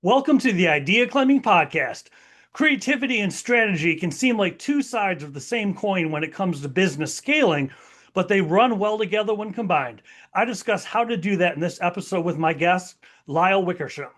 Welcome to the Idea Climbing Podcast. Creativity and strategy can seem like two sides of the same coin when it comes to business scaling, but they run well together when combined. I discuss how to do that in this episode with my guest, Lysle Wickersham.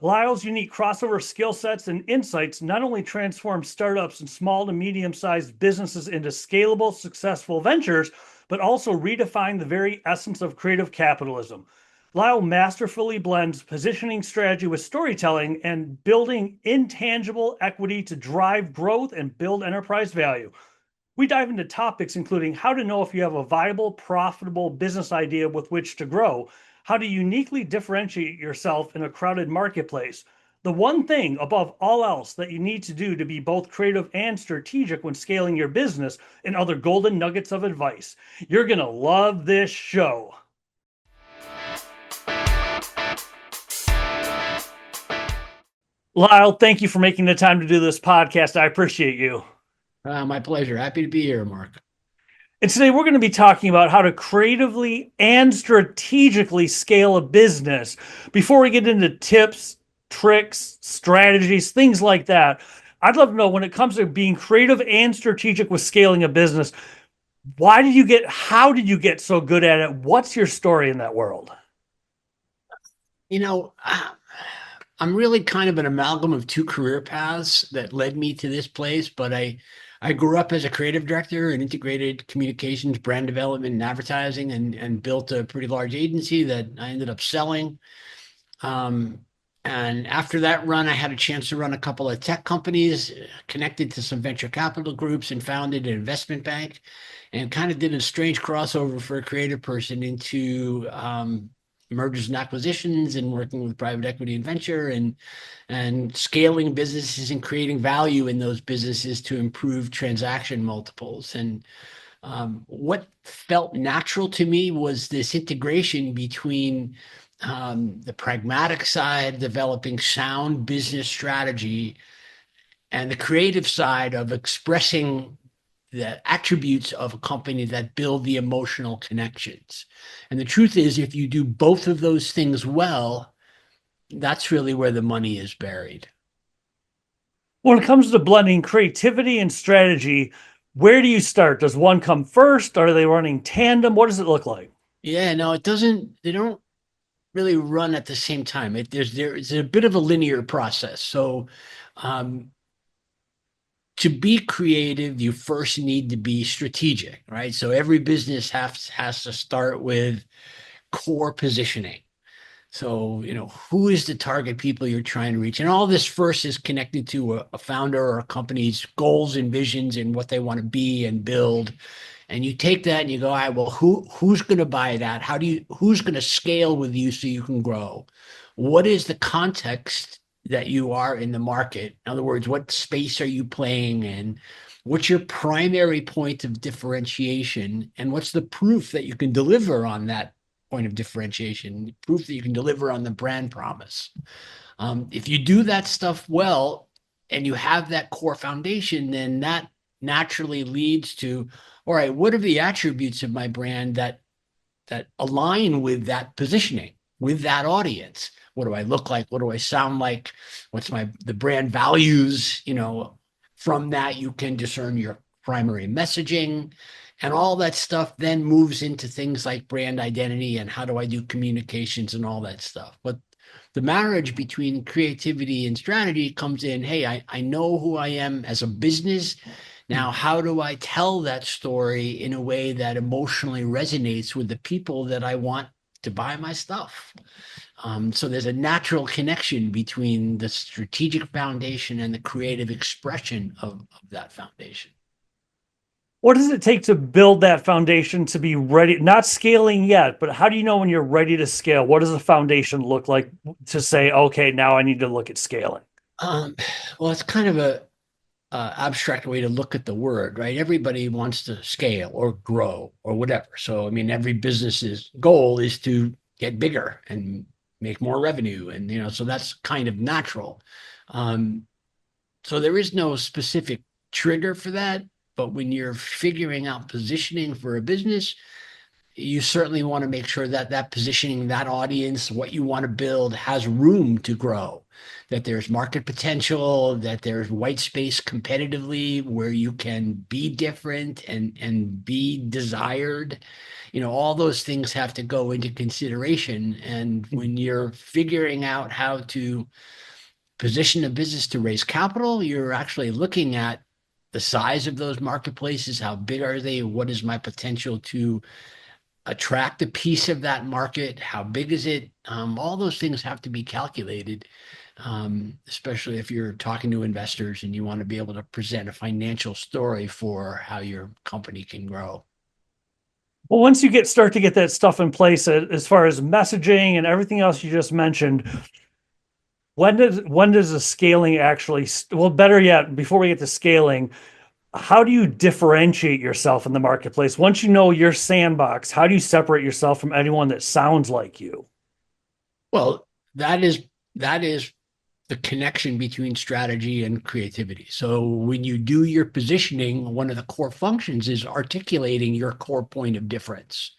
Lyle's unique crossover skill sets and insights not only transform startups and small to medium sized businesses into scalable, successful ventures, but also redefine the very essence of creative capitalism. Lysle masterfully blends positioning strategy with storytelling and building intangible equity to drive growth and build enterprise value. We dive into topics including how to know if you have a viable, profitable business idea with which to grow, how to uniquely differentiate yourself in a crowded marketplace, the one thing above all else that you need to do to be both creative and strategic when scaling your business, and other golden nuggets of advice. You're going to love this show. Lysle, thank you for making the time to do this podcast. I appreciate you. My pleasure. Happy to be here, Mark. And today we're going to be talking about how to creatively and strategically scale a business. Before we get into tips, tricks, strategies, things like that, I'd love to know, when it comes to being creative and strategic with scaling a business, how did you get so good at it? What's your story in that world? You know, I'm really kind of an amalgam of two career paths that led me to this place, but I grew up as a creative director in integrated communications, brand development, and advertising, and built a pretty large agency that I ended up selling. And after that run, I had a chance to run a couple of tech companies, connected to some venture capital groups, and founded an investment bank, and kind of did a strange crossover for a creative person into mergers and acquisitions and working with private equity and venture and scaling businesses and creating value in those businesses to improve transaction multiples. And what felt natural to me was this integration between the pragmatic side, developing sound business strategy, and the creative side of expressing the attributes of a company that build the emotional connections. And the truth is, if you do both of those things well, that's really where the money is buried. When it comes to blending creativity and strategy, where do you start? Does one come first? Are they running tandem? What does it look like? Yeah, no, it doesn't, they don't really run at the same time. There's a bit of a linear process. So um, to be creative, you first need to be strategic, right? So every business has to start with core positioning. So, who is the target people you're trying to reach? And all this first is connected to a founder or a company's goals and visions and what they want to be and build. And you take that and you go, all right, well, who's going to buy that? Who's going to scale with you so you can grow? What is the context that you are in the market? In other words, what space are you playing in? What's your primary point of differentiation? And what's the proof that you can deliver on that point of differentiation, proof that you can deliver on the brand promise? If you do that stuff well and you have that core foundation, then that naturally leads to, all right, what are the attributes of my brand that align with that positioning, with that audience? What do I look like? What do I sound like? What's the brand values? From that you can discern your primary messaging, and all that stuff then moves into things like brand identity and how do I do communications and all that stuff. But the marriage between creativity and strategy comes in, hey, I know who I am as a business. Now, how do I tell that story in a way that emotionally resonates with the people that I want to buy my stuff? So there's a natural connection between the strategic foundation and the creative expression of that foundation. What does it take to build that foundation to be ready? Not scaling yet, but how do you know when you're ready to scale? What does a foundation look like to say, okay, now I need to look at scaling? Um, well, it's kind of a abstract way to look at the word, right? Everybody wants to scale or grow or whatever. So, I mean, every business's goal is to get bigger and make more revenue. And, so that's kind of natural. Um, so there is no specific trigger for that. But when you're figuring out positioning for a business, you certainly want to make sure that that positioning, that audience, what you want to build has room to grow, that there's market potential, that there's white space competitively where you can be different and be desired. All those things have to go into consideration. And when you're figuring out how to position a business to raise capital, you're actually looking at the size of those marketplaces. How big are they? What is my potential to attract a piece of that market? How big is it? All those things have to be calculated, especially if you're talking to investors and you want to be able to present a financial story for how your company can grow. Well, once you start to get that stuff in place, as far as messaging and everything else you just mentioned, when does the scaling actually? Well, better yet, before we get to scaling, how do you differentiate yourself in the marketplace? Once you know your sandbox, how do you separate yourself from anyone that sounds like you? Well, that is the connection between strategy and creativity. So when you do your positioning, one of the core functions is articulating your core point of difference.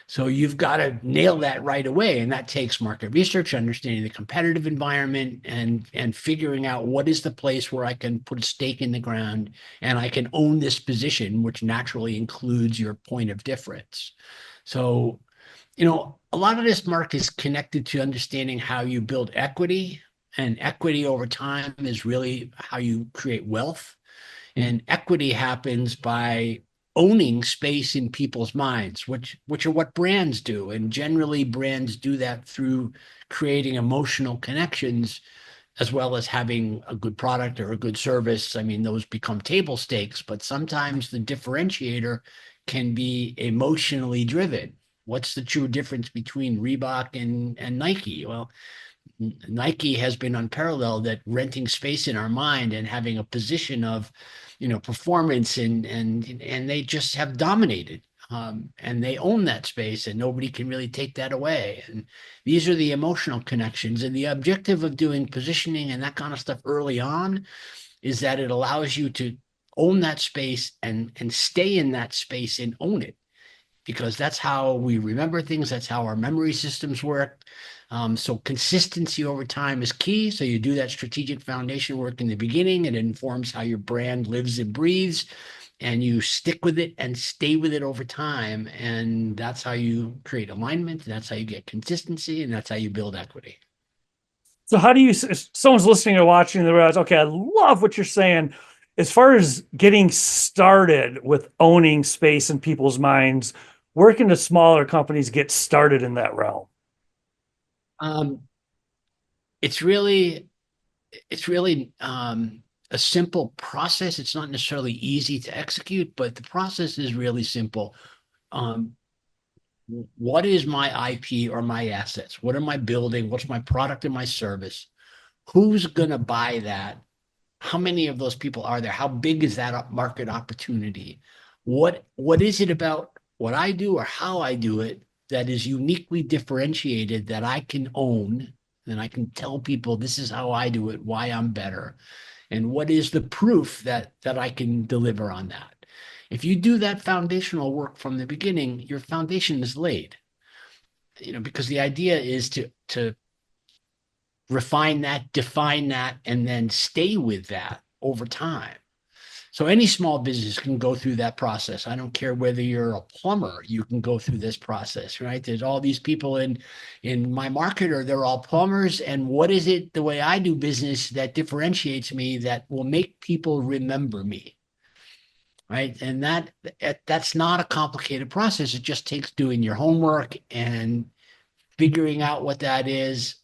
So you've got to nail that right away. And that takes market research, understanding the competitive environment, and figuring out what is the place where I can put a stake in the ground and I can own this position, which naturally includes your point of difference. So, a lot of this, Mark, is connected to understanding how you build equity. And equity over time is really how you create wealth. And equity happens by owning space in people's minds, which are what brands do. And generally, brands do that through creating emotional connections as well as having a good product or a good service. I mean, those become table stakes, but sometimes the differentiator can be emotionally driven. What's the true difference between Reebok and Nike? Well, Nike has been unparalleled at renting space in our mind and having a position of, performance, and they just have dominated. And they own that space, and nobody can really take that away. And these are the emotional connections. And the objective of doing positioning and that kind of stuff early on is that it allows you to own that space and stay in that space and own it, because that's how we remember things. That's how our memory systems work. So consistency over time is key. So you do that strategic foundation work in the beginning. It informs how your brand lives and breathes, and you stick with it and stay with it over time. And that's how you create alignment. That's how you get consistency, and that's how you build equity. So how do you, if someone's listening or watching, they realize, okay, I love what you're saying. As far as getting started with owning space in people's minds, where can the smaller companies get started in that realm? Um, it's really, it's really a simple process. It's not necessarily easy to execute, but the process is really simple. Um, what is my IP or my assets? What am I building? What's my product and my service? Who's going to buy that? How many of those people are there? How big is that market opportunity? What is it about what I do or how I do it that is uniquely differentiated that I can own, and I can tell people this is how I do it, why I'm better, and what is the proof that I can deliver on that? If you do that foundational work from the beginning, your foundation is laid. Because the idea is to refine that, define that, and then stay with that over time. So any small business can go through that process. I don't care whether you're a plumber, you can go through this process, right? There's all these people in my market, or they're all plumbers. And what is it, the way I do business, that differentiates me, that will make people remember me? Right. And that's not a complicated process. It just takes doing your homework and figuring out what that is,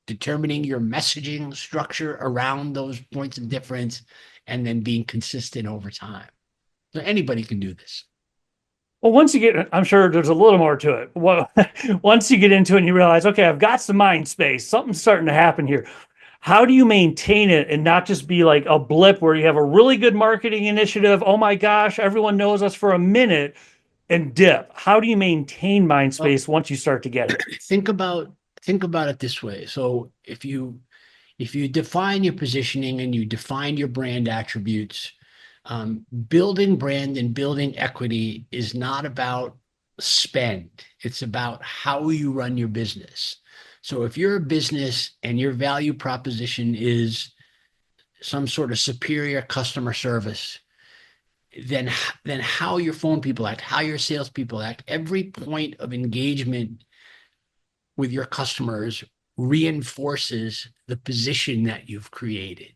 determining your messaging structure around those points of difference, and then being consistent over time. So anybody can do this. Well, once you get, I'm sure there's a little more to it. Well, once you get into it and you realize, okay, I've got some mind space, something's starting to happen here. How do you maintain it and not just be like a blip where you have a really good marketing initiative? Oh my gosh, everyone knows us for a minute and dip. How do you maintain mind Well, space once you start to get it? think about think about it this way. So if you define your positioning and you define your brand attributes, building brand and building equity is not about spend. It's about how you run your business. So if you're a business and your value proposition is some sort of superior customer service, then how your phone people act, how your salespeople act, every point of engagement with your customers reinforces the position that you've created.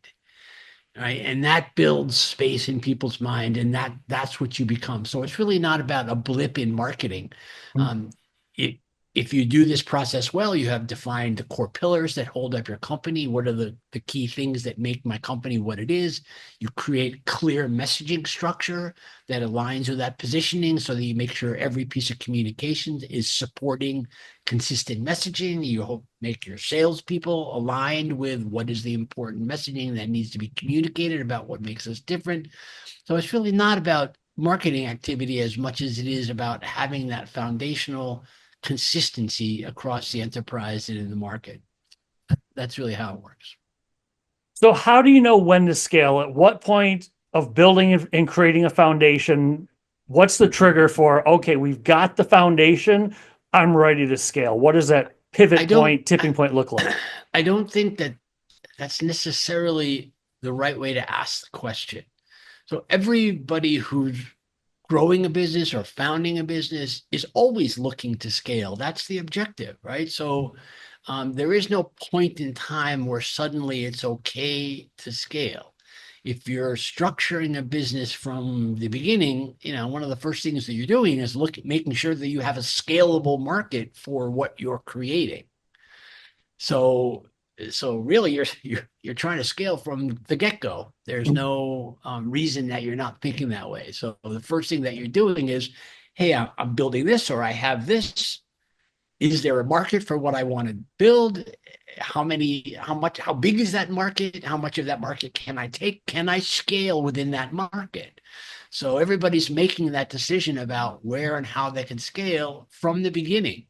Right. And that builds space in people's mind, and that's what you become. So it's really not about a blip in marketing. Um, it, if you do this process well, you have defined the core pillars that hold up your company. What are the key things that make my company what it is? You create clear messaging structure that aligns with that positioning so that you make sure every piece of communication is supporting consistent messaging. You make your salespeople aligned with what is the important messaging that needs to be communicated about what makes us different. So it's really not about marketing activity as much as it is about having that foundational consistency across the enterprise and in the market. That's really how it works. So how do you know when to scale? At what point of building and creating a foundation, what's the trigger for, okay, we've got the foundation, I'm ready to scale? What does that I pivot don't point, tipping point look like? I don't think that that's necessarily the right way to ask the question. So everybody who's growing a business or founding a business is always looking to scale. That's the objective, right? So there is no point in time where suddenly it's okay to scale. If you're structuring a business from the beginning, one of the first things that you're doing is making sure that you have a scalable market for what you're creating. So really you're trying to scale from the get-go. There's no reason that you're not thinking that way. So the first thing that you're doing is, hey, I'm building this, or I have this. Is there a market for what I want to build? How big is that market? How much of that market can I take? Can I scale within that market? So everybody's making that decision about where and how they can scale from the beginning.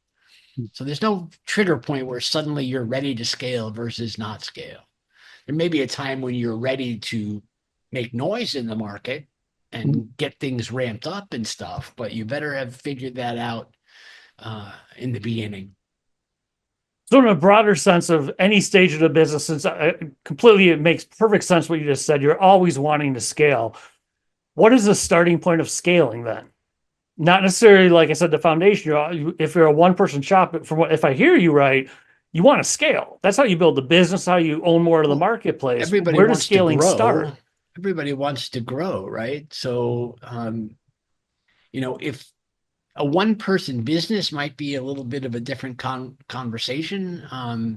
So there's no trigger point where suddenly you're ready to scale versus not scale. There may be a time when you're ready to make noise in the market and get things ramped up and stuff, but you better have figured that out in the beginning. So, in a broader sense of any stage of the business, since it makes perfect sense what you just said, you're always wanting to scale. What is the starting point of scaling then? Not necessarily, like I said, the foundation. If you're a one person shop, if I hear you right, you want to scale. That's how you build the business, how you own more of the Well, marketplace. everybody Where does wants to scaling grow. start? Everybody wants to grow, right? So, if a one person business might be a little bit of a different conversation.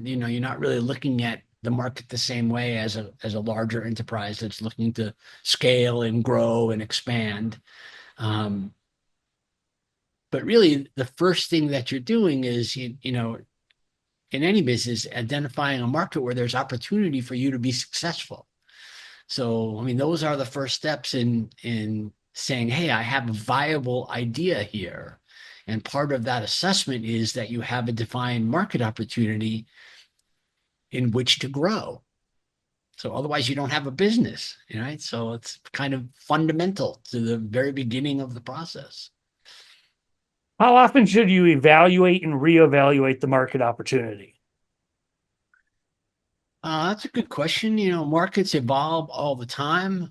You're not really looking at the market the same way as a larger enterprise that's looking to scale and grow and expand. Um, but really, the first thing that you're doing is, in any business, identifying a market where there's opportunity for you to be successful. So, I mean, those are the first steps in saying, hey, I have a viable idea here. And part of that assessment is that you have a defined market opportunity in which to grow. So otherwise you don't have a business, right? So it's kind of fundamental to the very beginning of the process. How often should you evaluate and reevaluate the market opportunity? That's a good question. Markets evolve all the time.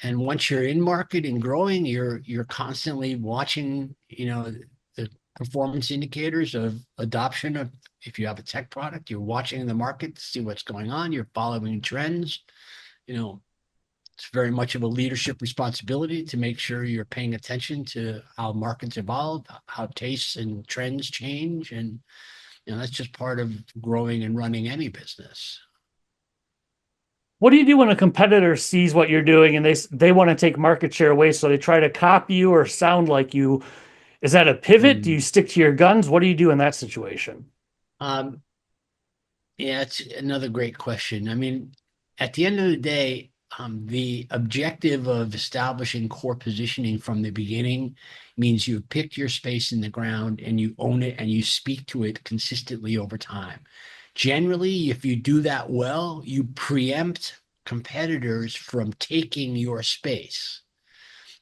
And once you're in market and growing, you're constantly watching, the performance indicators of adoption of, if you have a tech product, you're watching the market to see what's going on, you're following trends. It's very much of a leadership responsibility to make sure you're paying attention to how markets evolve, how tastes and trends change. And that's just part of growing and running any business. What do you do when a competitor sees what you're doing and they want to take market share away, so they try to copy you or sound like you? Is that a pivot? Do you Mm. stick to your guns? What do you do in that situation? Um, yeah, it's another great question. I mean, at the end of the day, the objective of establishing core positioning from the beginning means you've picked your space in the ground and you own it and you speak to it consistently over time. Generally, if you do that well, you preempt competitors from taking your space.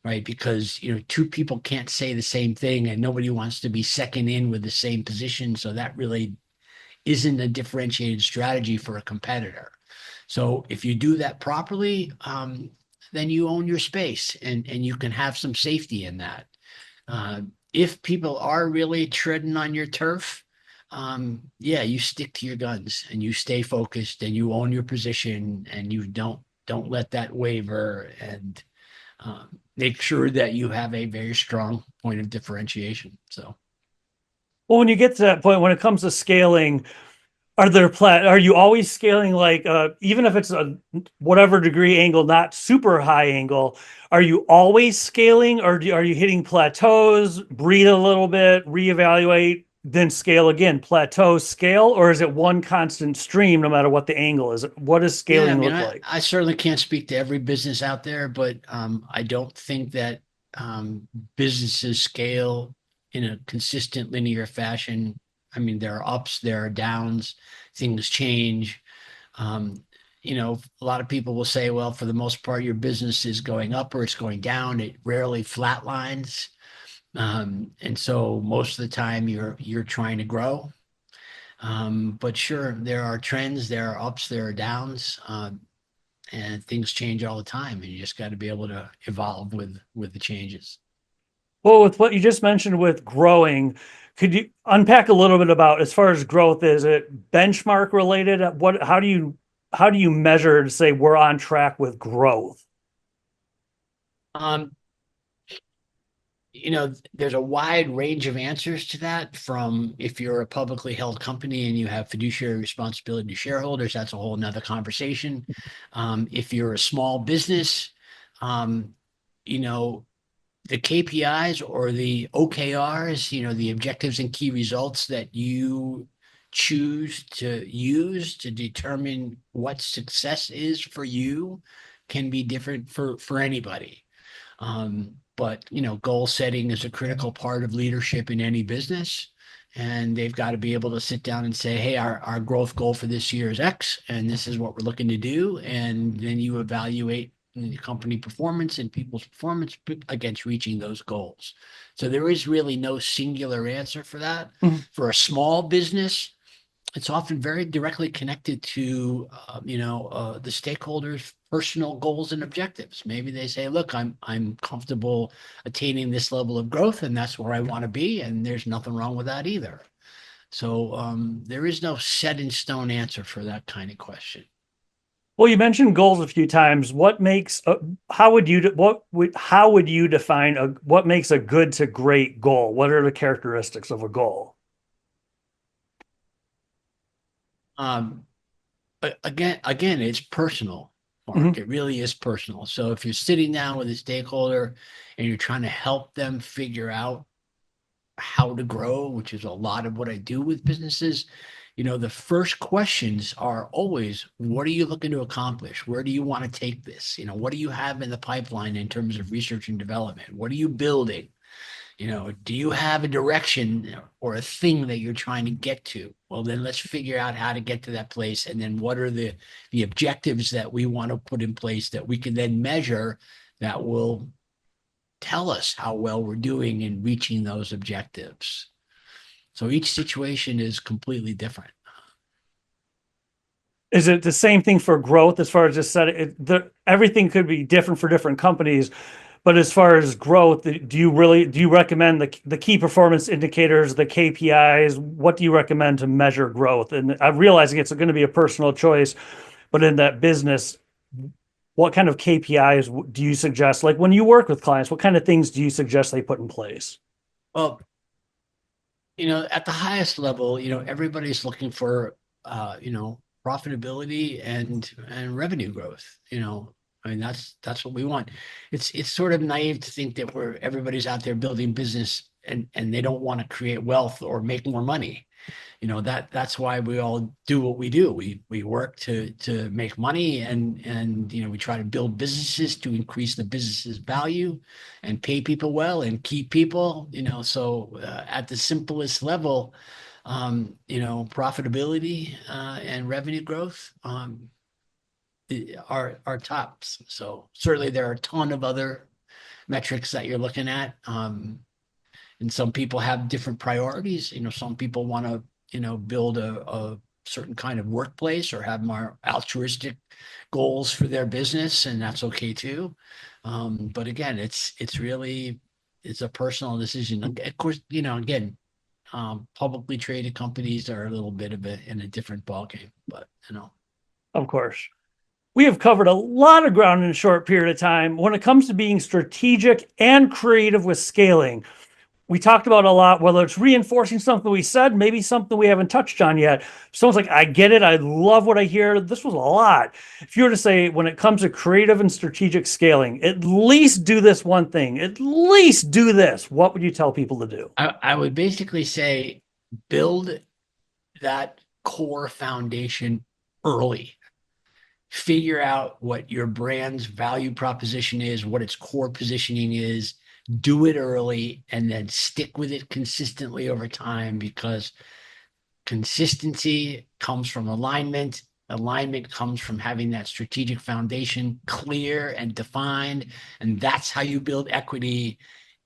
right? Because, two people can't say the same thing and nobody wants to be second in with the same position. So that really isn't a differentiated strategy for a competitor. So if you do that properly, then you own your space and you can have some safety in that. Uh, if people are really treading on your turf, yeah, you stick to your guns and you stay focused and you own your position and you don't let that waver and make sure that you have a very strong point of differentiation. So, Well, when you get to that point, when it comes to scaling, are you always scaling like even if it's a whatever degree angle, not super high angle, are you always scaling or are you hitting plateaus, breathe a little bit, reevaluate, then scale again, plateau, scale, or is it one constant stream no matter what the angle is? What does yeah, I scaling mean, look I, like? I certainly can't speak to every business out there, but I don't think that businesses scale in a consistent linear fashion. I mean, there are ups, there are downs, things change. Um, a lot of people will say, well, for the most part, your business is going up or it's going down. It rarely flatlines. And so most of the time you're trying to grow. But sure, there are trends, there are ups, there are downs, and things change all the time, and you just got to be able to evolve with the changes. Well, with what you just mentioned with growing, could you unpack a little bit about as far as growth? Is it benchmark related? How do you measure to say we're on track with growth? Um, there's a wide range of answers to that from if you're a publicly held company and you have fiduciary responsibility to shareholders, that's a whole nother conversation. If you're a small business, um, you know, the KPIs or the OKRs, the objectives and key results that you choose to use to determine what success is for you can be different for anybody. But goal setting is a critical part of leadership in any business. And they've got to be able to sit down and say, hey, our growth goal for this year is X, and this is what we're looking to do. And then you evaluate the company performance and people's performance against reaching those goals. So there is really no singular answer for that. Mhm. For a small business, it's often very directly connected to the stakeholders' personal goals and objectives. Maybe they say, "Look, I'm comfortable attaining this level of growth, and that's where I want to be," and there's nothing wrong with that either. So there is no set in stone answer for that kind of question. Well, you mentioned goals a few times. What makes how would you how would you define what makes a good to great goal? What are the characteristics of a goal? Um, again, it's personal, Mark. Mhm. It really is personal. So if you're sitting down with a stakeholder and you're trying to help them figure out how to grow, which is a lot of what I do with businesses, the first questions are always, what are you looking to accomplish? Where do you want to take this? What do you have in the pipeline in terms of research and development? What are you building? Do you have a direction or a thing that you're trying to get to? Well, then let's figure out how to get to that place. And then what are the objectives that we want to put in place that we can then measure that will tell us how well we're doing in reaching those objectives. So each situation is completely different. Is it the same thing for growth as far as just said everything could be different for different companies, but as far as growth, do you recommend the key performance indicators, the KPIs? What do you recommend to measure growth? And I'm realizing it's going to be a personal choice, but in that business, what kind of KPIs do you suggest? Like when you work with clients, what kind of things do you suggest they put in place? Well, at the highest level, everybody's looking for, profitability and revenue growth. I mean, that's what we want. It's sort of naive to think that everybody's out there building business and they don't want to create wealth or make more money. That's why we all do what we do. We work to make money and we try to build businesses to increase the business's value and pay people well and keep people. So at the simplest level, profitability and revenue growth are tops. So certainly there are a ton of other metrics that you're looking at. And some people have different priorities. Some people want to, build a certain kind of workplace or have more altruistic goals for their business, and that's okay too. But again, it's a personal decision. Of course, again, publicly traded companies are a little bit of in a different ballgame, but Of course. We have covered a lot of ground in a short period of time when it comes to being strategic and creative with scaling. We talked about a lot, whether it's reinforcing something we said, maybe something we haven't touched on yet. Someone's like, I get it. I love what I hear. This was a lot. If you were to say, when it comes to creative and strategic scaling, at least do this one thing, at least do this, what would you tell people to do? I would basically say build that core foundation early. Figure out what your brand's value proposition is, what its core positioning is, do it early, and then stick with it consistently over time, because consistency comes from alignment. Alignment comes from having that strategic foundation clear and defined. And that's how you build equity.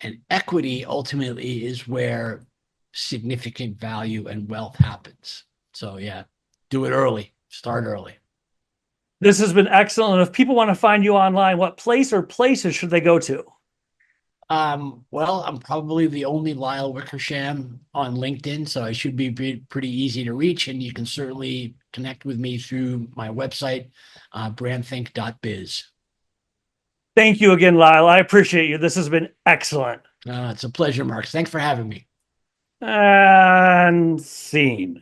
And equity ultimately is where significant value and wealth happens. So, yeah, do it early, start early. This has been excellent. If people want to find you online, what place or places should they go to? Well, I'm probably the only Lysle Wickersham on LinkedIn, so I should be pretty easy to reach. And you can certainly connect with me through my website, brandthink.biz. Thank you again, Lyle. I appreciate you. This has been excellent. It's a pleasure, Mark. Thanks for having me. And scene.